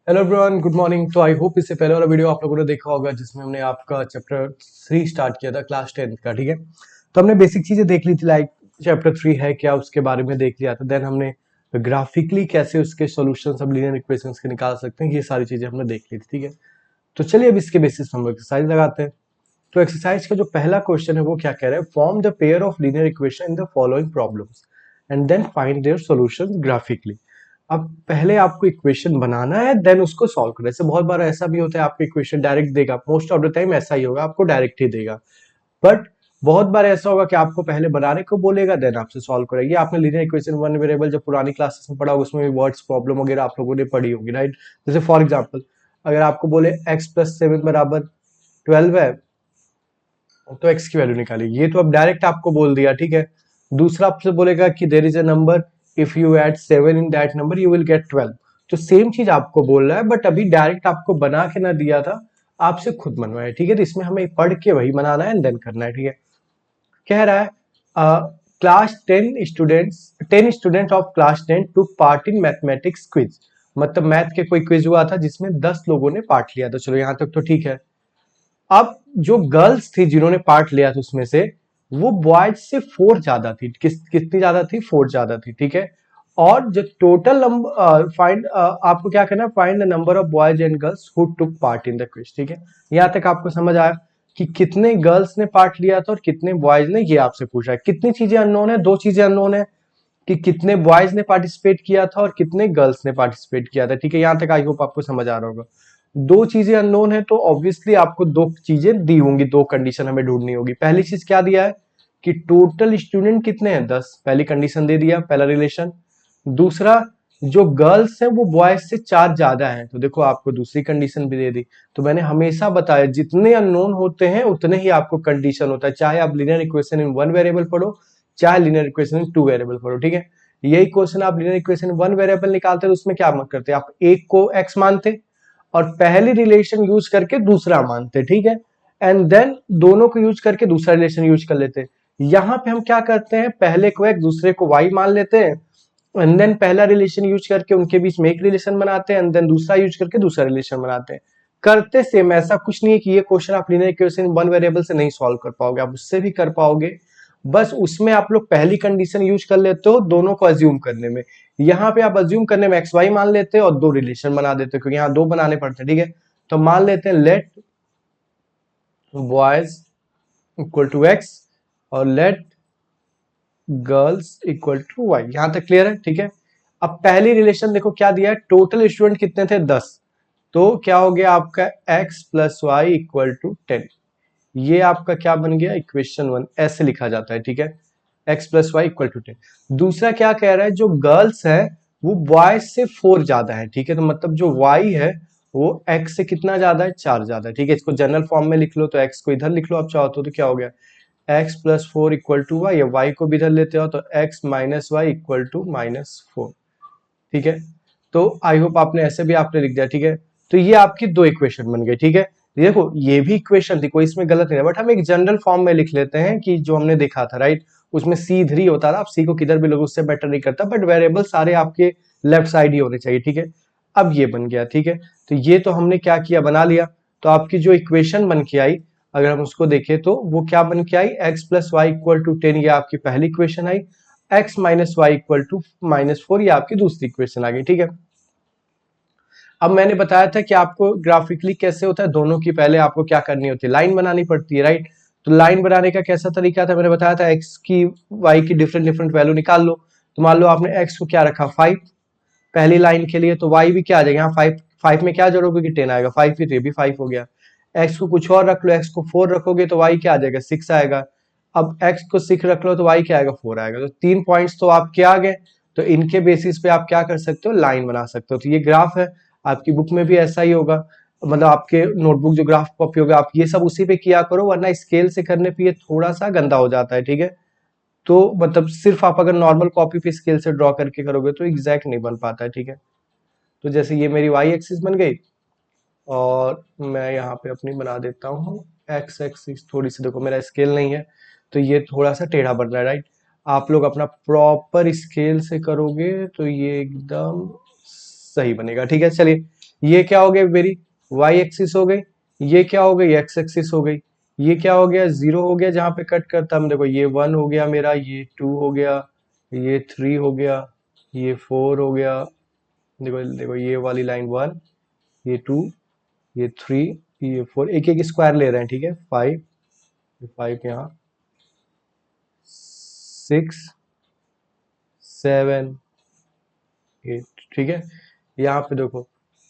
Hello everyone, good morning. तो I hope इससे पहले वाला वीडियो आप लोगों ने देखा होगा जिसमें हमने आपका चैप्टर 3 स्टार्ट किया था क्लास 10 का। ठीक है, तो हमने बेसिक चीजें देख ली थी, लाइक चैप्टर 3 है क्या उसके बारे में देख लिया था। देन हमने ग्राफिकली कैसे उसके सॉल्यूशंस अब लीनियर इक्वेशंस के निकाल सकते हैं, ये सारी चीजें हमने देख ली थी। ठीक है, तो चलिए अब इसके बेसिस हम एक्सरसाइज लगाते हैं। तो एक्सरसाइज का जो पहला क्वेश्चन है वो क्या कह रहा है, form the pair of linear equation in the following problems and then find their solutions graphically. अब पहले आपको इक्वेशन बनाना है, देन उसको सॉल्व करना है। जैसे बहुत बार ऐसा भी होता है आपको इक्वेशन डायरेक्ट देगा, मोस्ट ऑफ द टाइम ऐसा ही होगा, आपको डायरेक्ट ही देगा। बट बहुत बार ऐसा होगा कि आपको पहले बनाने को बोलेगा, देन आपसे सॉल्व करेगी। आपने लीनियर इक्वेशन वन वेरिएबल जब पुरानी क्लासेस में पढ़ा होगा, उसमें भी वर्ड्स प्रॉब्लम वगैरह आप लोगों ने पढ़ी होगी, राइट। जैसे फॉर एग्जाम्पल, अगर आपको बोले x+7 बराबर 12 है, तो x की वैल्यू निकाली, ये तो अब डायरेक्ट आपको बोल दिया। ठीक है, दूसरा आपसे बोलेगा कि there is a number, if you add 7 in that number you will get 12। तो सेम चीज आपको बोल रहा है, बट अभी डायरेक्ट आपको बना के ना दिया था, आपसे खुद बनवाया। ठीक है, तो इसमें हमें पढ़ के वही बनाना है, देन करना है। ठीक है, कह रहा है class 10 student of class 10 took part in mathematics quiz. मतलब मैथ के कोई क्विज हुआ था जिसमें 10 लोगों ने पार्ट लिया था। चलो यहां तक तो ठीक है। अब जो गर्ल्स थी जिन्होंने पार्ट लिया था उसमें से, वो बॉयज से 4 ज्यादा थी। कितनी ज्यादा थी? 4 ज्यादा थी। ठीक है, और जो टोटल नंबर फाइंड, आपको क्या करना है, find the number of boys and girls who took part in the quiz. ठीक है, यहां तक आपको समझ आया कि कितने गर्ल्स ने पार्ट लिया था और कितने बॉयज ने, ये आपसे पूछा है। कितनी चीजें अननोन है? दो चीजें अननोन है, कि कितने बॉयज ने पार्टिसिपेट किया था और कितने गर्ल्स ने पार्टिसिपेट किया था। ठीक है, यहां तक आई होप आपको समझ आ रहा होगा। दो चीजें अननोन है तो ऑब्वियसली आपको दो चीजें दी होंगी, दो कंडीशन हमें ढूंढनी होगी। पहली चीज क्या दिया है कि टोटल स्टूडेंट कितने हैं, 10, पहली कंडीशन दे दिया, पहला रिलेशन। दूसरा, जो गर्ल्स हैं वो बॉयज से 4 ज्यादा हैं, तो देखो आपको दूसरी कंडीशन भी दे दी। तो मैंने हमेशा बताया जितने अननोन होते हैं उतने ही आपको कंडीशन होता है, चाहे आप linear equation in one variable पढ़ो, चाहे linear equation in two variable पढ़ो। ठीक है, यही क्वेश्चन आप लिनियर इक्वेशन वन वेरिएबल निकालते तो उसमें क्या मत करते, आप एक को x मानते और पहली रिलेशन यूज करके दूसरा मानते। ठीक है, एंड देन दोनों को यूज करके दूसरा रिलेशन यूज कर लेते। यहां पे हम क्या करते हैं, पहले को x दूसरे को y मान लेते हैं, एंड देन पहला रिलेशन यूज करके उनके बीच में एक रिलेशन बनाते हैं, एंड देन दूसरा यूज करके दूसरा रिलेशन बनाते हैं। करते सेम, ऐसा कुछ नहीं है कि ये क्वेश्चन आप लिनियर इक्वेशन वन वेरिएबल से नहीं सॉल्व कर पाओगे, आप उससे भी कर पाओगे। बस उसमें आप लोग पहली कंडीशन यूज कर लेते हो दोनों को अज्यूम करने में। यहाँ पे आप अज्यूम करने में एक्स वाई मान लेते हो और दो रिलेशन बना देते हो, क्योंकि यहाँ दो बनाने पड़ते हैं। ठीक है, तो मान लेते हैं let boys equal to X और let girls equal to Y. यहां तक क्लियर है? ठीक है, अब पहली रिलेशन देखो क्या दिया है, टोटल स्टूडेंट कितने थे, 10। तो क्या हो गया आपका x plus Y equal to 10। ये आपका क्या बन गया, इक्वेशन वन, ऐसे लिखा जाता है। ठीक है, x plus Y equal to 10। दूसरा क्या कह रहा है, जो गर्ल्स है वो बॉयज से 4 ज्यादा है। ठीक है, तो मतलब जो y है वो x से कितना ज्यादा है, 4 ज्यादा है। ठीक है, इसको जनरल फॉर्म में लिख लो, तो x को इधर लिख लो आप चाहो तो क्या हो गया, x plus 4 equal to Y, या y को भी इधर लेते हो तो x minus Y equal to -4। ठीक है, तो आई होप आपने ऐसे भी आपने लिख दिया। ठीक है, तो ये आपकी दो इक्वेशन बन गई। ठीक है, देखो ये भी इक्वेशन थी, कोई इसमें गलत नहीं है, बट हम एक जनरल फॉर्म में लिख लेते हैं कि जो हमने देखा था, राइट। उसमें C3 होता था, आप C को किधर भी लोग उससे बेटर नहीं करता, बट वेरिएबल सारे आपके लेफ्ट साइड ही होने चाहिए। ठीक है, अब ये बन गया। ठीक है, तो ये तो हमने क्या किया, बना लिया। तो आपकी जो इक्वेशन बन के आई, अगर हम उसको देखें तो वो क्या बन के आई, x plus Y equal to 10, ये आपकी पहली इक्वेशन आई। x minus Y equal to -4, ये आपकी दूसरी इक्वेशन आ गई। ठीक है, अब मैंने बताया था कि आपको ग्राफिकली कैसे होता है, दोनों की पहले आपको क्या करनी होती है, लाइन बनानी पड़ती है, राइट। तो लाइन बनाने का कैसा तरीका था, मैंने बताया था x की y की डिफरेंट डिफरेंट वैल्यू निकाल लो। तो मान लो आपने x को क्या रखा, 5 पहली लाइन के लिए, तो y भी क्या आ जाएगा, यहाँ 5 5 में क्या जोड़ोगे कि 10 आएगा, 5 भी तो ये भी 5 हो गया। x को कुछ और रख लो, x को 4 रखोगे तो y क्या आ जाएगा, 6 आएगा। अब x को 6 रख लो तो y क्या आएगा, 4 आएगा। तो 3 पॉइंट्स तो आपके आ गए। तो इनके बेसिस पे आप क्या कर सकते हो, लाइन बना सकते हो। तो ये ग्राफ है, आपकी बुक में भी ऐसा ही होगा, मतलब आपके नोटबुक जो ग्राफ कॉपी होगा, आप ये सब उसी पे किया करो, वरना स्केल से करने पे ये थोड़ा सा गंदा हो जाता है। ठीक है, तो मतलब सिर्फ आप अगर नॉर्मल कॉपी पे स्केल से ड्रॉ करके करोगे तो एग्जैक्ट नहीं बन पाता है। ठीक है, तो जैसे ये मेरी वाई एक्सिस बन गई, और मैं यहाँ पे अपनी बना देता हूँ एक्स एक्सिस। थोड़ी सी देखो मेरा स्केल नहीं है तो ये थोड़ा सा टेढ़ा बन रहा है, राइट। आप लोग अपना प्रॉपर स्केल से करोगे तो ये एकदम सही बनेगा। ठीक है, चलिए ये क्या हो गया मेरी वाई एक्सिस हो गई, ये क्या हो गई एक्स एक्सिस हो गई, ये क्या हो गया जीरो हो गया जहां पे कट करता हम, देखो ये 1 हो गया मेरा, ये 2 हो गया, ये 3 हो गया, ये 4 हो गया, देखो देखो ये वाली लाइन 1, ये 2, ये 3, ये 4, एक एक स्क्वायर ले रहे हैं। ठीक है, 5, 5 यहाँ, 6, 7, 8। ठीक है, यहाँ पे देखो,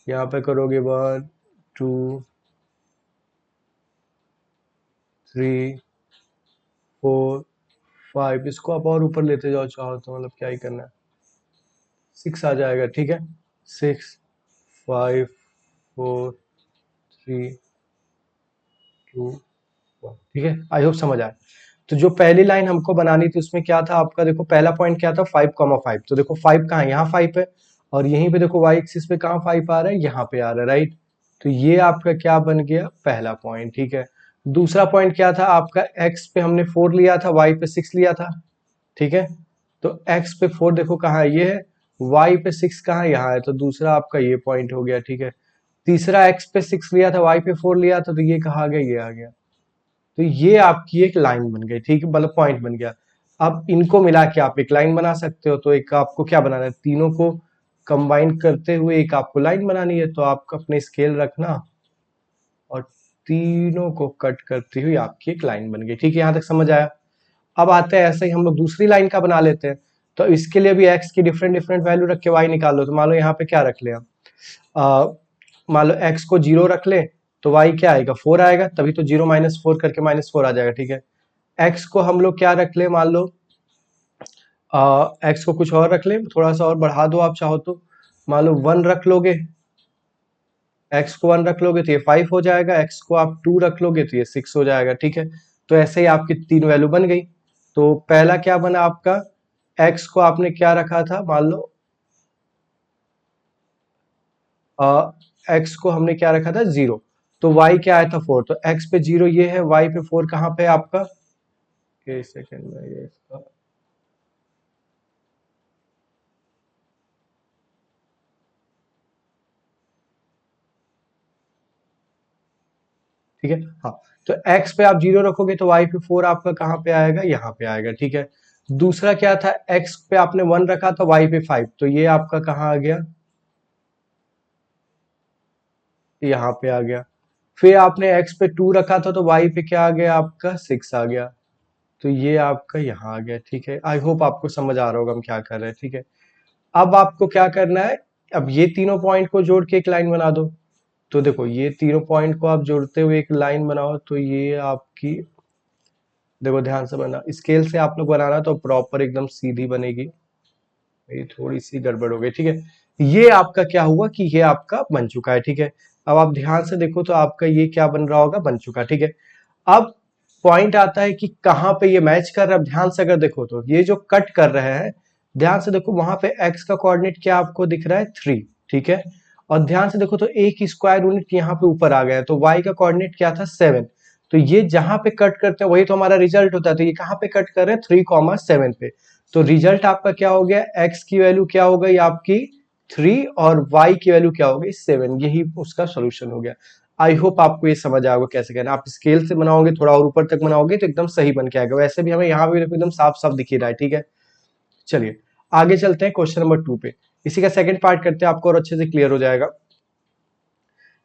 यहाँ पे करोगे 1, 2, 3, 4, 5, इसको आप और ऊपर लेते जाओ चाहो तो, मतलब क्या ही करना है, 6 आ जाएगा। ठीक है, 6, 5, 4, 3, 2, 1। ठीक है, आई होप समझ आया। तो जो पहली लाइन हमको बनानी थी उसमें क्या था आपका, देखो पहला पॉइंट क्या था 5,5, तो देखो 5 कहाँ है, यहाँ 5 है, और यहीं पे देखो वाई एक्सिस पे कहाँ 5 आ रहा है, यहाँ पे आ रहा है, राइट। तो ये आपका क्या बन गया पहला पॉइंट। ठीक है, दूसरा पॉइंट क्या था आपका, एक्स पे हमने 4 लिया था, वाई पे 6 लिया था। ठीक है, तो एक्स पे 4 देखो कहाँ है, ये है, वाई पे 6 कहाँ है, यहाँ है, तो दूसरा आपका ये पॉइंट हो गया। ठीक है, तीसरा एक्स पे 6 लिया था, वाई पे 4 लिया था, तो ये कहाँ आ गया, ये आ गया। तो ये आपकी एक लाइन बन गई। ठीक है, मतलब पॉइंट बन गया। अब इनको मिला के आप एक लाइन बना सकते हो, तो एक आपको क्या बनाना है, तीनों को कंबाइन करते हुए एक आपको लाइन बनानी है, तो आपको अपने स्केल रखना और तीनों को कट करते हुए आपकी एक लाइन बन गई। ठीक है, यहां तक समझ आया। अब आते हैं ऐसे ही हम लोग दूसरी लाइन का बना लेते हैं। तो इसके लिए भी एक्स की डिफरेंट डिफरेंट वैल्यू रख के वाई निकाल लो। तो मान लो यहाँ पे क्या रख ले हम, मान लो एक्स को 0 रख ले, तो वाई क्या आएगा 4 आएगा, तभी तो 0 माइनस 4 करके -4 आ जाएगा। ठीक है, एक्स को हम लोग क्या रख ले, मान लो एक्स को कुछ और रख ले, थोड़ा सा और बढ़ा दो आप चाहो तो, मान लो 1 रख लोगे, एक्स को 1 रख लोगे तो ये 5 हो जाएगा, एक्स को आप 2 रख लोगे तो ये 6 हो जाएगा। ठीक है, तो ऐसे ही आपकी 3 वैल्यू बन गई। तो पहला क्या बना आपका, एक्स को आपने क्या रखा था, मान लो एक्स को हमने क्या रखा था 0, तो वाई क्या आया था 4, तो एक्स पे 0 ये है, वाई पे 4 कहाँ पे है आपका, एक सेकेंड में ये इसका, ठीक है, हाँ। तो x पे आप 0 रखोगे तो y पे 4 आपका कहाँ पे आएगा, यहाँ पे आएगा। ठीक है, दूसरा क्या था, x पे आपने 1 रखा था, y पे 5, तो ये आपका कहाँ आ गया, यहाँ पे आ गया। फिर आपने x पे 2 रखा था, तो y पे क्या आ गया आपका 6 आ गया, तो ये आपका यहाँ आ गया। ठीक है, आई होप आपको समझ आ रहा होगा हम क्या कर रहे हैं। ठीक है, अब आपको क्या करना है, अब ये तीनों पॉइंट को जोड़ के एक लाइन बना दो। तो देखो ये तीनों पॉइंट को आप जोड़ते हुए एक लाइन बनाओ, तो ये आपकी, देखो ध्यान से बना, स्केल से आप लोग बनाना तो प्रॉपर एकदम सीधी बनेगी, ये थोड़ी सी गड़बड़ हो गई। ठीक है, ये आपका क्या हुआ कि ये आपका बन चुका है। ठीक है, अब आप ध्यान से देखो तो आपका ये क्या बन रहा होगा, बन चुका। ठीक है, अब पॉइंट आता है कि कहाँ पे ये मैच कर रहा है। अब ध्यान से अगर देखो तो ये जो कट कर रहे हैं, ध्यान से देखो वहां पे एक्स का कोऑर्डिनेट क्या आपको दिख रहा है 3। ठीक है, और ध्यान से देखो तो एक स्क्वायर यूनिट यहाँ पे ऊपर आ गया है, तो वाई का कोऑर्डिनेट क्या था 7। तो ये जहां पे कट करते हैं वही तो हमारा रिजल्ट होता है। तो ये कहाँ पे कट कर रहे हैं 3,7 पे, तो रिजल्ट आपका क्या हो गया, एक्स की वैल्यू क्या हो गई आपकी 3 और वाई की वैल्यू क्या हो गई 7, यही उसका सोल्यूशन हो गया। आई होप आपको ये समझ आएगा कैसे करना, आप स्केल से बनाओगे थोड़ा और ऊपर तक बनाओगे तो एकदम सही बन के आएगा। वैसे भी हमें यहाँ भी एकदम साफ साफ दिख ही रहा है। ठीक है, चलिए आगे चलते हैं क्वेश्चन नंबर 2 पे, इसी का सेकंड पार्ट करते हैं, आपको और अच्छे से क्लियर हो जाएगा।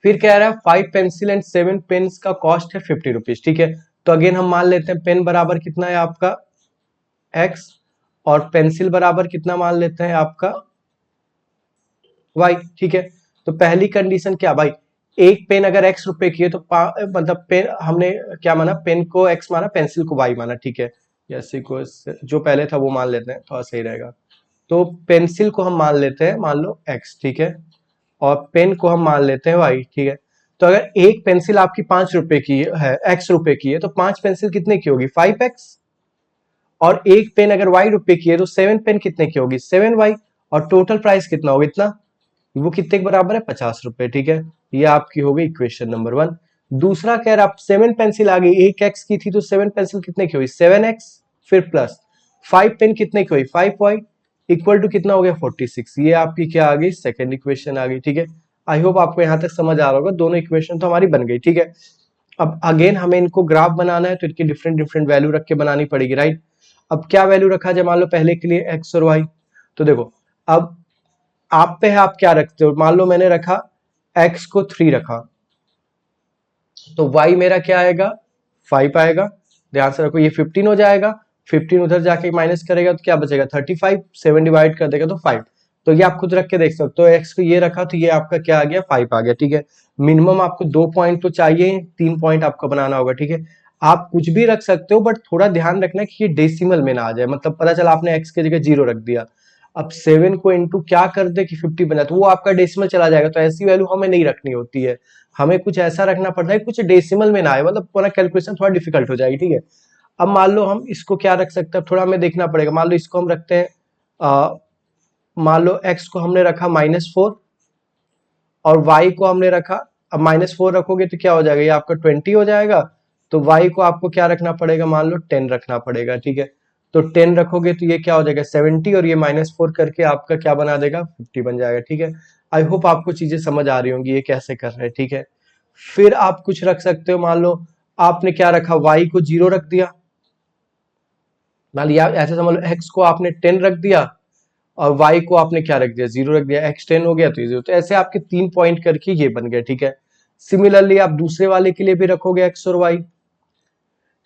फिर कह रहा है 5 पेंसिल एंड 7 पेन्स का कॉस्ट है 50 रुपीज। ठीक है, तो अगेन हम मान लेते हैं पेन बराबर कितना है आपका x, और पेंसिल बराबर कितना मान लेते हैं आपका y। ठीक है, तो पहली कंडीशन क्या भाई, एक पेन अगर x रुपए की है तो मतलब पेन हमने क्या माना, पेन को x माना, पेंसिल को y माना। ठीक है, जैसे को जो पहले था वो मान लेते हैं, थोड़ा सही रहेगा। तो पेंसिल को हम मान लेते हैं मान लो x। ठीक है, और पेन को हम मान लेते हैं y। ठीक है, तो अगर एक पेंसिल आपकी 5 रुपए की है, x रुपए की है, तो 5 पेंसिल कितने की होगी 5x, और एक पेन अगर y रुपए की है तो 7 पेन कितने की होगी 7y, और टोटल प्राइस कितना होगा इतना, वो कितने के बराबर है 50 रुपए। ठीक है, ये आपकी हो गई इक्वेशन नंबर 1। दूसरा कह रहा आप 7 पेंसिल आ गई, एक x की थी तो 7 पेंसिल कितने की हुई 7x, फिर प्लस 5 पेन कितने की हुई 5y, इक्वल टू कितना हो गया 46। ये आपकी क्या आ गई, सेकेंड इक्वेशन आ गई। ठीक है, आई होप आपको यहाँ तक समझ आ रहा होगा। दोनों इक्वेशन तो हमारी बन गई। ठीक है, अब अगेन हमें इनको ग्राफ बनाना है तो इनकी डिफरेंट डिफरेंट वैल्यू रख के बनानी पड़ेगी, राइट। अब क्या वैल्यू रखा जाए, मान लो पहले के लिए एक्स और वाई। तो देखो अब आप पे है, आप क्या रखते हो। मान लो मैंने रखा एक्स को 3 रखा, तो वाई मेरा क्या आएगा, 5 आएगा। ध्यान से रखो, ये 15 हो जाएगा, 15 उधर जाके माइनस करेगा तो क्या बचेगा 35, 7 डिवाइड कर देगा तो 5। तो ये आप खुद रख के देख सकते हो। एक्स को ये रखा तो ये आपका क्या आ गया, 5 आ गया। ठीक है, मिनिमम आपको 2 पॉइंट तो चाहिए, 3 पॉइंट आपको बनाना होगा। ठीक है, आप कुछ भी रख सकते हो, बट थोड़ा ध्यान रखना कि ये डेसिमल में ना आ जाए। मतलब पता चला आपने एक्स की जगह 0 रख दिया, अब 7 को इंटू क्या कर दे कि 50 बना, तो वो आपका डेसिमल चला जाएगा। तो ऐसी वैल्यू हमें नहीं रखनी होती है, हमें कुछ ऐसा रखना पड़ता है कुछ डेसिमल में ना आए, मतलब पूरा कैलकुलेशन थोड़ा डिफिकल्ट हो जाएगी। ठीक है, अब मान लो हम इसको क्या रख सकते हैं, थोड़ा हमें देखना पड़ेगा। मान लो इसको हम रखते हैं, मान लो x को हमने रखा -4 और y को हमने रखा, अब -4 रखोगे तो क्या हो जाएगा, ये आपका 20 हो जाएगा। तो y को आपको क्या रखना पड़ेगा, मान लो 10 रखना पड़ेगा। ठीक है, तो 10 रखोगे तो ये क्या हो जाएगा 70, और ये -4 करके आपका क्या बना देगा 50 बन जाएगा। ठीक है, आई होप आपको चीजें समझ आ रही होंगी ये कैसे कर रहे हैं। ठीक है, फिर आप कुछ रख सकते हो। मान लो आपने क्या रखा, y को 0 रख दिया, मान लिया ऐसे समझ लो x को आपने 10 रख दिया और y को आपने क्या रख दिया 0 रख दिया, x 10 हो गया तो ये 0। तो ऐसे आपके 3 पॉइंट करके ये बन गया। ठीक है, सिमिलरली आप दूसरे वाले के लिए भी रखोगे x और y,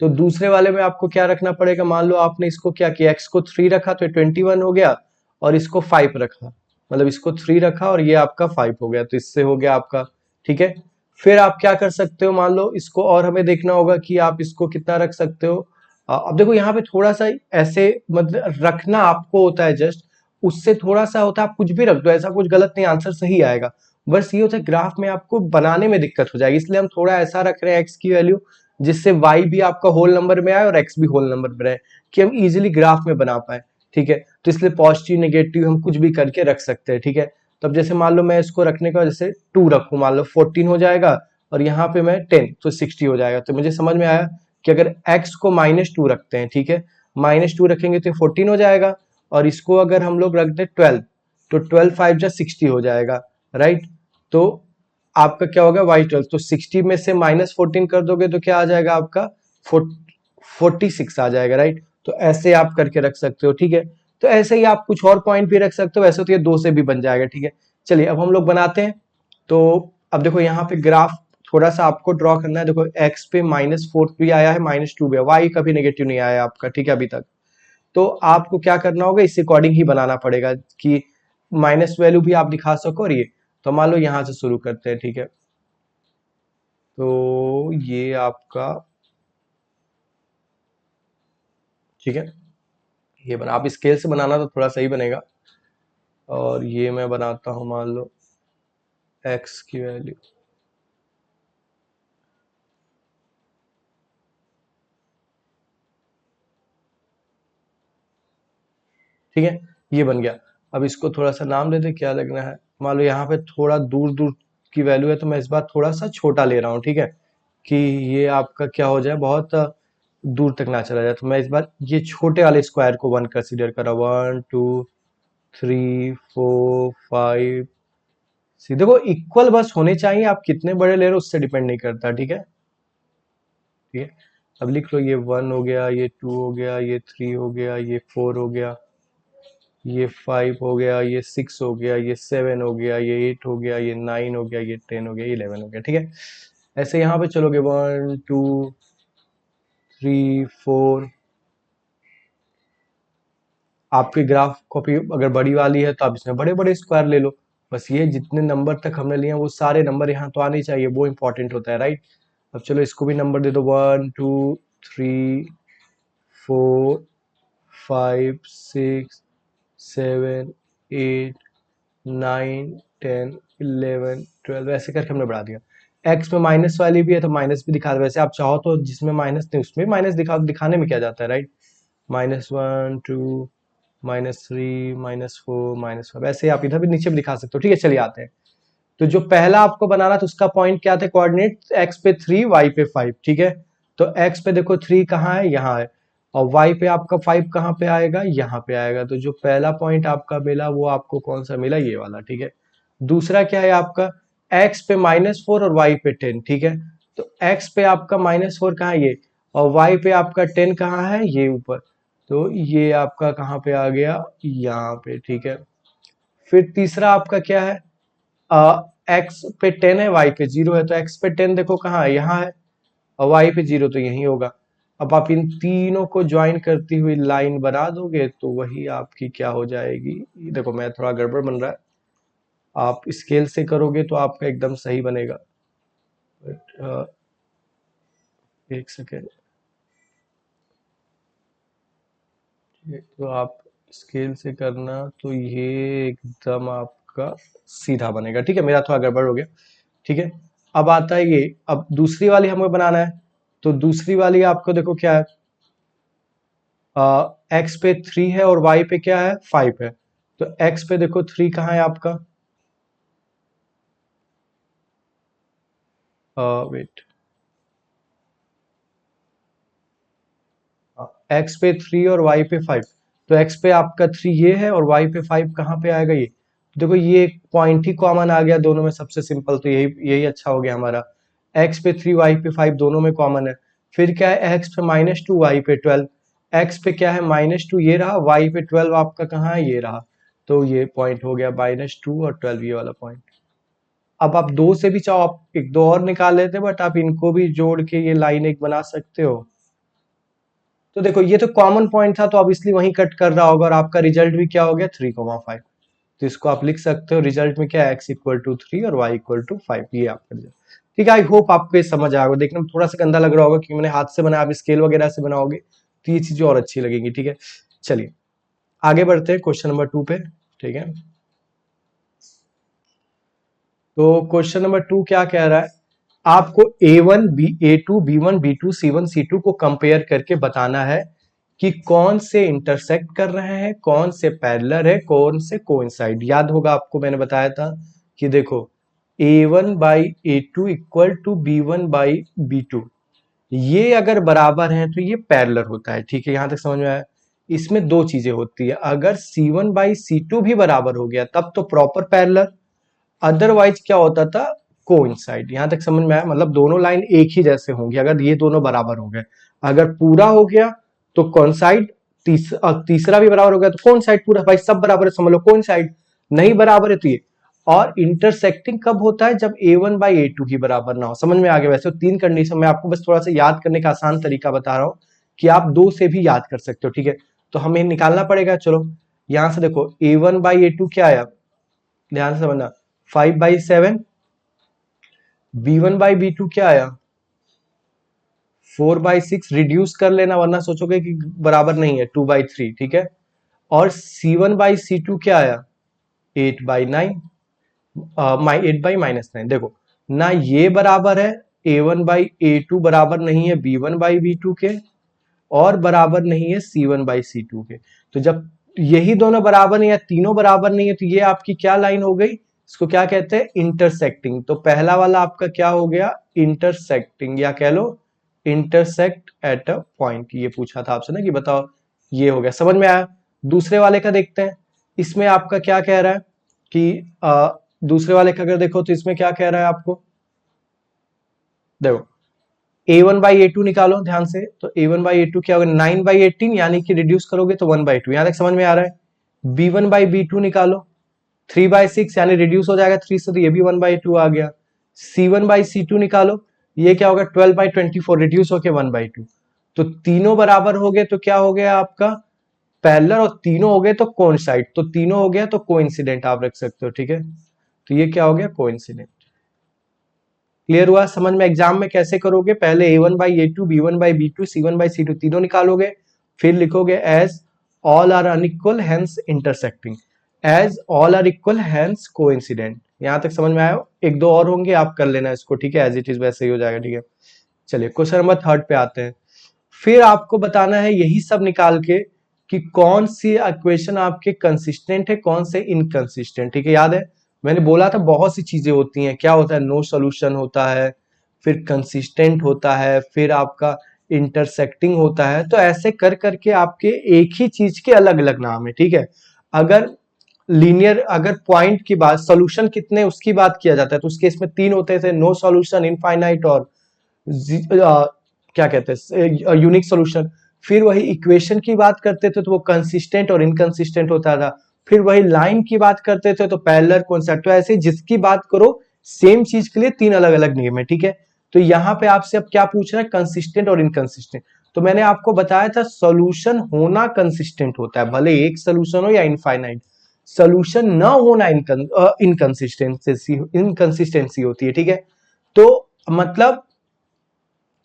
तो दूसरे वाले में आपको क्या रखना पड़ेगा। मान लो आपने इसको क्या किया, x को 3 रखा तो 21 हो गया, और इसको 5 रखा, मतलब इसको 3 रखा और ये आपका 5 हो गया, तो इससे हो गया आपका। ठीक है, फिर आप क्या कर सकते हो, मान लो इसको और हमें देखना होगा कि आप इसको कितना रख सकते हो। अब देखो यहाँ पे थोड़ा सा ऐसे मतलब रखना आपको होता है, जस्ट उससे थोड़ा सा होता है, आप कुछ भी रख दो, ऐसा कुछ गलत नहीं, आंसर सही आएगा। बस ये होता है ग्राफ में आपको बनाने में दिक्कत हो जाएगी, इसलिए हम थोड़ा ऐसा रख रहे हैं एक्स की वैल्यू जिससे y भी आपका होल नंबर में आए और x भी होल नंबर में रहे, कि हम इजीली ग्राफ में बना पाए। ठीक है, तो इसलिए पॉजिटिव नेगेटिव हम कुछ भी करके रख सकते हैं। ठीक है, तो अब जैसे मान लो मैं इसको रखने का जैसे 2 रखूं, मान लो 14 हो जाएगा, और यहाँ पे मैं 10 तो 60 हो जाएगा। तो मुझे समझ में आया कि अगर x को -2 रखते हैं, ठीक है, -2 रखेंगे तो 14 हो जाएगा, और इसको अगर हम लोग रख दें 12, तो 12 5 जा 60 हो जाएगा, राइट। तो आपका क्या होगा y12, तो 60 में से -14 कर दोगे तो क्या आ जाएगा आपका 46 आ जाएगा, राइट। तो ऐसे आप करके रख सकते हो। ठीक है, तो ऐसे ही आप कुछ और पॉइंट भी रख सकते हो, वैसे तो ये 2 से भी बन जाएगा। ठीक है, चलिए अब हम लोग बनाते हैं। तो अब देखो यहाँ पे ग्राफ थोड़ा सा आपको ड्रॉ करना है। देखो x पे -4 भी आया है, -2 भी है, y कभी नेगेटिव नहीं आया आपका। ठीक है, अभी तक। तो आपको क्या करना होगा, इस अकॉर्डिंग ही बनाना पड़ेगा कि माइनस वैल्यू भी आप दिखा सको। और ये तो मान लो यहां से शुरू करते हैं। ठीक है, तो ये आपका, ठीक है, ये बना, आप स्केल से बनाना तो थोड़ा सही बनेगा। और ये मैं बनाता हूं, मान लो x की वैल्यू, ठीक है, ये बन गया। अब इसको थोड़ा सा नाम दे दे, क्या लगना है। मान लो यहाँ पे थोड़ा दूर दूर की वैल्यू है, तो मैं इस बार थोड़ा सा छोटा ले रहा हूँ। ठीक है, कि ये आपका क्या हो जाए, बहुत दूर तक ना चला जाए। तो मैं इस बार ये छोटे वाले स्क्वायर को 1 कंसीडर कर रहा हूँ। 1 2 3 4 5 6, देखो इक्वल बस होने चाहिए, आप कितने बड़े ले रहे हो उससे डिपेंड नहीं करता। ठीक है, ठीक है, अब लिख लो, ये 1 हो गया, ये 2 हो गया, ये 3 हो गया, ये 4 हो गया, ये 5 हो गया, ये 6 हो गया, ये 7 हो गया, ये 8 हो गया, ये 9 हो गया, ये 10 हो गया, ये 11 हो गया। ठीक है, ऐसे यहाँ पे चलोगे 1 2 3 4, आपकी ग्राफ कॉपी अगर बड़ी वाली है तो आप इसमें बड़े बड़े स्क्वायर ले लो। बस ये जितने नंबर तक हमने लिए वो सारे नंबर यहाँ तो आने चाहिए, वो इंपॉर्टेंट होता है, राइट। अब चलो इसको भी नंबर दे दो, 1 2 3 4 5 6 7 8 9 10 11 12, ऐसे करके हमने बढ़ा दिया। एक्स में माइनस वाली भी है तो माइनस भी दिखा दो। वैसे आप चाहो तो जिसमें माइनस नहीं उसमें माइनस दिखा, दिखाने में क्या जाता है, राइट। -1 2 -3 -4 -5, ऐसे आप इधर भी नीचे भी दिखा सकते हो। ठीक है, चलिए आते हैं। तो जो पहला आपको बनाना था उसका पॉइंट क्या थे, कोऑर्डिनेट, एक्स पे 3 वाई पे 5। ठीक है, तो एक्स पे देखो 3 कहाँ है, यहाँ है। और y पे आपका 5 कहाँ पे आएगा, यहाँ पे आएगा। तो जो पहला पॉइंट आपका मिला वो आपको कौन सा मिला, ये वाला, ठीक है। दूसरा क्या है आपका, x पे -4 और y पे 10, ठीक है। तो x पे आपका -4 कहाँ है, ये, और y पे आपका 10 कहाँ है, ये ऊपर। तो ये आपका कहाँ पे आ गया, यहाँ पे, ठीक है। फिर तीसरा आपका क्या है, x पे 10 है, y पे 0 है। तो x पे 10 देखो कहाँ है, यहाँ है, और y पे 0 तो यही होगा। अब आप इन तीनों को ज्वाइन करती हुई लाइन बना दोगे तो वही आपकी क्या हो जाएगी, देखो मैं थोड़ा गड़बड़ बन रहा है, आप स्केल से करोगे तो आपका एकदम सही बनेगा। बट एक सेकेंड, तो आप स्केल से करना तो ये एकदम आपका सीधा बनेगा, ठीक है। मेरा थोड़ा गड़बड़ हो गया, ठीक है। अब आता है ये, अब दूसरी वाली हमें बनाना है। तो दूसरी वाली आपको देखो क्या है, x पे 3 है और y पे क्या है, 5 है। तो x पे देखो 3 कहाँ है आपका, वेट, x पे 3 और y पे 5। तो x पे आपका 3 ये है और y पे 5 कहाँ पे आएगा, ये। देखो ये एक पॉइंट ही कॉमन आ गया दोनों में, सबसे सिंपल तो यही यही अच्छा हो गया हमारा। x पे 3 y पे 5 दोनों में कॉमन है। फिर क्या है, x पे -2 y पे 12। x पे क्या है, -2 ये रहा, y पे 12 आपका कहाँ है, ये रहा। तो ये पॉइंट हो गया -2 और 12, ये वाला पॉइंट। अब आप दो से भी चाहो आप एक दो और निकाल लेते, बट आप इनको भी जोड़ के ये लाइन एक बना सकते हो। तो देखो ये तो कॉमन पॉइंट था, तो अब इसलिए वहीं कट कर रहा होगा, और आपका रिजल्ट भी क्या हो गया, 3,5। तो इसको आप लिख सकते हो, रिजल्ट में क्या है, x इक्वल टू 3 और y इक्वल टू 5, ये आपका रिजल्ट। ठीक है, आई होप आपको ये समझ आएगा। देखने में थोड़ा सा गंदा लग रहा होगा क्योंकि मैंने हाथ से बनाया, आप स्केल वगैरह से बनाओगे तो ये चीजें और अच्छी लगेंगी, ठीक है। चलिए आगे बढ़ते हैं क्वेश्चन नंबर 2 पे, ठीक है। तो क्वेश्चन नंबर 2 क्या कह रहा है, आपको A1 A2 B1 B2 C1 C2 को कंपेयर करके बताना है कि कौन से इंटरसेक्ट कर रहे हैं, कौन से पैरेलल है, कौन से कोइंसाइड। याद होगा आपको मैंने बताया था कि देखो A1 by A2 equal to B1 by B2, ये अगर बराबर हैं तो ये पैरेलल होता है, ठीक है। यहां तक समझ में आया। इसमें दो चीजें होती है, अगर C1 बाई C2 भी बराबर हो गया तब तो प्रॉपर पैरेलल, अदरवाइज क्या होता था, कोइंसाइड। यहां तक समझ में आया, मतलब दोनों लाइन एक ही जैसे होंगी अगर ये दोनों बराबर हो गए। अगर पूरा हो गया तो कोइंसाइड, तीसरा भी बराबर हो गया तो कोइंसाइड, पूरा भाई सब बराबर है समझ लो कोइंसाइड, नहीं बराबर है तो ये। और इंटरसेक्टिंग कब होता है, जब A1 बाई A2 की बराबर ना हो। समझ में आ गया। वैसे तीन कंडीशन में आपको बस थोड़ा सा याद करने का आसान तरीका बता रहा हूं कि आप दो से भी याद कर सकते हो, ठीक है। तो हमें निकालना पड़ेगा, चलो यहां से देखो A1 बाई A2 क्या आया, ध्यान से समझना, 5/7। B1 बाई B2 क्या आया, 4/6। रिड्यूस कर लेना वरना सोचोगे कि बराबर नहीं है, 2/3, ठीक है। और C1 बाई C2 क्या आया, 8/9, 8/-9। देखो ना ये बराबर है, A1 बाई A2 बराबर नहीं है B1 बाई B2 के, और बराबर नहीं है C1 बाई C2 के। तो जब यही दोनों बराबर नहीं है, तीनों बराबर नहीं है, तो ये आपकी क्या लाइन हो गई, इसको क्या कहते हैं, इंटरसेक्टिंग। तो पहला वाला आपका क्या हो गया, इंटरसेक्टिंग, या कह लो इंटरसेक्ट एट अ पॉइंट। ये पूछा था आपसे ना कि बताओ, ये हो गया, समझ में आया। दूसरे वाले का देखते हैं, इसमें आपका क्या कह रहा है कि दूसरे वाले का अगर देखो तो इसमें क्या कह रहा है आपको, देखो A1 बाई A2 निकालो ध्यान से। तो A1 बाई A2 क्या होगा, 9/18, यानी कि रिड्यूस करोगे तो 1/2। यहां तक समझ में आ रहा है। B1 बाई B2 निकालो, 3/6, यानी रिड्यूस हो जाएगा 3 से, तो ये भी 1/2 आ गया। C1 बाई C2 निकालो, ये क्या होगा, 12/24, रिड्यूस होके 1/2। तो तीनों बराबर हो गए तो क्या हो गया आपका, पैरेलल, और तीनों हो गए तो कोइंसाइड। तो तीनों हो गया तो कोइंसिडेंट आप रख सकते हो, ठीक है। तो ये क्या हो गया, कोइंसिडेंट। क्लियर हुआ, समझ में। एग्जाम में कैसे करोगे, पहले A1 by A2 B1 by B2 C1 by C2 तीनों निकालोगे, फिर लिखोगे as all are unequal hence intersecting, as all are equal hence coincident. यहां तक समझ में आया। एक दो और होंगे, आप कर लेना इसको, ठीक है, एज इट इज वैसे ही हो जाएगा, ठीक है। चलिए क्वेश्चन नंबर 3 पे आते हैं। फिर आपको बताना है यही सब निकाल के कि कौन सी इक्वेशन आपके कंसिस्टेंट है, कौन से इनकंसिस्टेंट, ठीक है। याद है मैंने बोला था बहुत सी चीजें होती हैं, क्या होता है, नो सॉल्यूशन होता है, फिर कंसिस्टेंट होता है, फिर आपका इंटरसेक्टिंग होता है। तो ऐसे कर करके आपके एक ही चीज के अलग अलग नाम है, ठीक है। अगर लीनियर, अगर पॉइंट की बात, सोल्यूशन कितने उसकी बात किया जाता है तो उसके इसमें तीन होते थे, नो सॉल्यूशन, इनफाइनाइट और क्या कहते हैं यूनिक सॉल्यूशन। फिर वही इक्वेशन की बात करते थे तो वो कंसिस्टेंट और इनकंसिस्टेंट होता था। फिर वही लाइन की बात करते थे तो पैरेलल, कॉन्सेप्ट। तो ऐसे जिसकी बात करो सेम चीज के लिए तीन अलग अलग नियम है, ठीक है। तो यहाँ पे आपसे अब क्या पूछ रहा है, कंसिस्टेंट और इनकंसिस्टेंट। तो मैंने आपको बताया था सॉल्यूशन होना कंसिस्टेंट होता है, भले एक सॉल्यूशन हो या इनफाइनाइट। सॉल्यूशन न होना इनकंसिस्टेंसी होती है, ठीक है। तो मतलब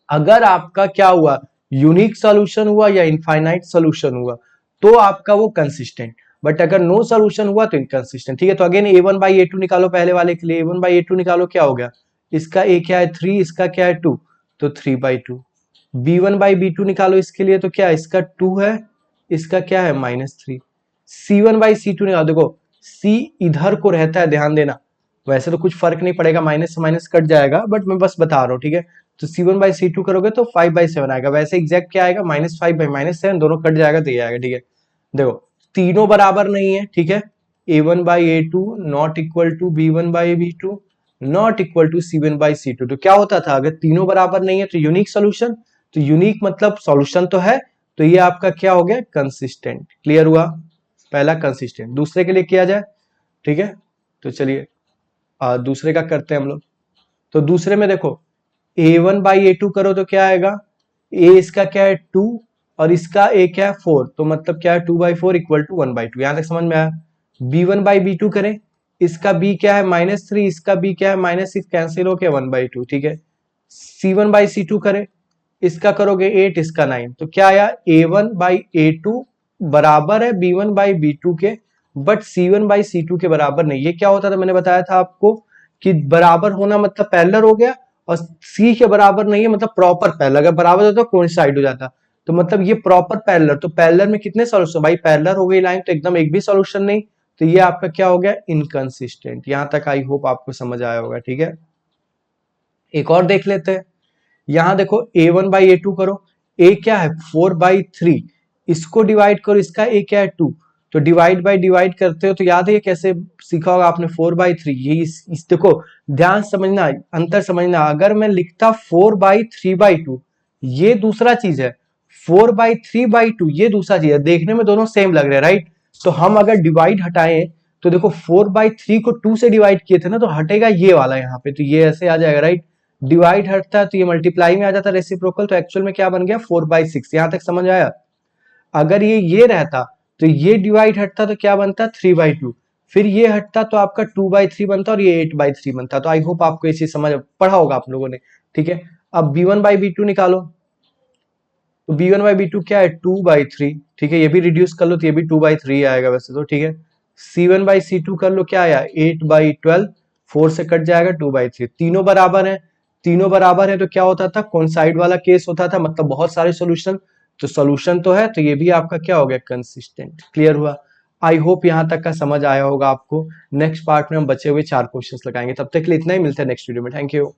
अगर आपका क्या हुआ, यूनिक सॉल्यूशन हुआ या इनफाइनाइट सॉल्यूशन हुआ तो आपका वो कंसिस्टेंट, बट अगर नो सॉल्यूशन हुआ तो इनकंसिस्टेंट, ठीक है। तो अगेन a1/a2 निकालो, पहले वाले के लिए a1/a2 निकालो, क्या हो गया, इसका a क्या है 3, इसका क्या है 2, तो 3/2। b1/b2 निकालो इसके लिए, तो क्या इसका 2 है, इसका क्या है -3। c1/c2 निकालो, देखो c इधर को रहता है, ध्यान देना, वैसे तो कुछ फर्क नहीं पड़ेगा, माइनस से माइनस कट जाएगा, बट मैं बस बता रहा हूँ, ठीक है। तो c1/c2 करोगे तो 5/7 आएगा, वैसे एग्जैक्ट क्या आएगा, -5/-7, दोनों कट जाएगा तो ये आएगा, ठीक है। देखो तीनों बराबर नहीं है, ठीक है। a1/a2 not equal to b1/b2 not equal to c1/c2। तो क्या होता था, अगर तीनों बराबर नहीं है तो यूनिक सोल्यूशन, तो यूनिक मतलब सॉल्यूशन तो है, तो ये आपका क्या हो गया, कंसिस्टेंट। क्लियर हुआ, पहला कंसिस्टेंट। दूसरे के लिए किया जाए, ठीक है। तो चलिए दूसरे का करते हैं हम लोग। तो दूसरे में देखो a1/a2 करो तो क्या आएगा, a इसका क्या है 2 और इसका a क्या है 4, तो मतलब क्या है 2/4 इक्वल टू 1/2। यहां तक समझ में आया। b1/b2 करें, इसका b क्या है -3, इसका b क्या है -6, कैंसिल हो गया 1/2, ठीक है। c1/c2 करें, इसका करोगे 8, इसका 9, तो क्या आया, a1/a2 बराबर है b1/b2 के, बट c1/c2 के बराबर नहीं। ये क्या होता था, मैंने बताया था आपको कि बराबर होना मतलब पैरेलल हो गया, और सी के बराबर नहीं है मतलब प्रॉपर पैरेलल। अगर बराबर होता तो कोइंसाइड हो जाता, तो मतलब ये प्रॉपर पैरेलल। तो पैरेलल में कितने सॉल्यूशन, भाई पैरेलल हो गई लाइन तो एकदम एक भी सॉल्यूशन नहीं, तो ये आपका क्या हो गया, इनकंसिस्टेंट। यहां तक आई होप आपको समझ आया होगा, ठीक है। एक और देख लेते हैं। यहां देखो a1/a2 करो, a क्या है 4/3, इसको डिवाइड करो, इसका a क्या है 2, तो डिवाइड बाय डिवाइड करते हो तो याद है ये कैसे सीखा होगा आपने, 4/3। ये इस देखो ध्यान समझना, अंतर समझना, अगर मैं लिखता 4/3/2 ये दूसरा चीज है, 4/3/2 ये दूसरा चीज है, देखने में दोनों सेम लग रहे हैं, राइट। तो हम अगर डिवाइड हटाएं तो देखो 4/3 को 2 से डिवाइड किए थे ना, तो हटेगा ये वाला यहाँ पे, तो ये ऐसे आ जाएगा, राइट। डिवाइड हटता है तो ये मल्टीप्लाई में आ जाता है, रेसिप्रोकल, तो एक्चुअल में क्या बन गया 4/6। यहां तक समझ आया। अगर ये रहता तो ये डिवाइड हटता तो क्या बनता 3/2, फिर ये हटता तो आपका 2/3 बनता और ये 8/3 बनता। तो आई होप आपको ये चीज समझ पढ़ा होगा आप लोगों ने, ठीक है। अब b1/b2 निकालो, तो b1/b2 क्या है 2/3, ठीक है। ये भी रिड्यूस कर लो तो ये भी 2/3 आएगा वैसे तो, ठीक है। c1/c2 कर लो, क्या आया 8/12, 4 से कट जाएगा 2/3। तीनों बराबर है, तीनों बराबर है तो क्या होता था, कोइंसाइड वाला केस होता था, मतलब बहुत सारे सॉल्यूशन। तो सॉल्यूशन तो है, तो ये भी आपका क्या हो गया, कंसिस्टेंट। क्लियर हुआ। आई होप यहां तक का समझ आया होगा आपको। नेक्स्ट पार्ट में हम बचे हुए 4 क्वेश्चंस लगाएंगे, तब तक के लिए इतना ही, मिलते हैं नेक्स्ट वीडियो में। Thank you.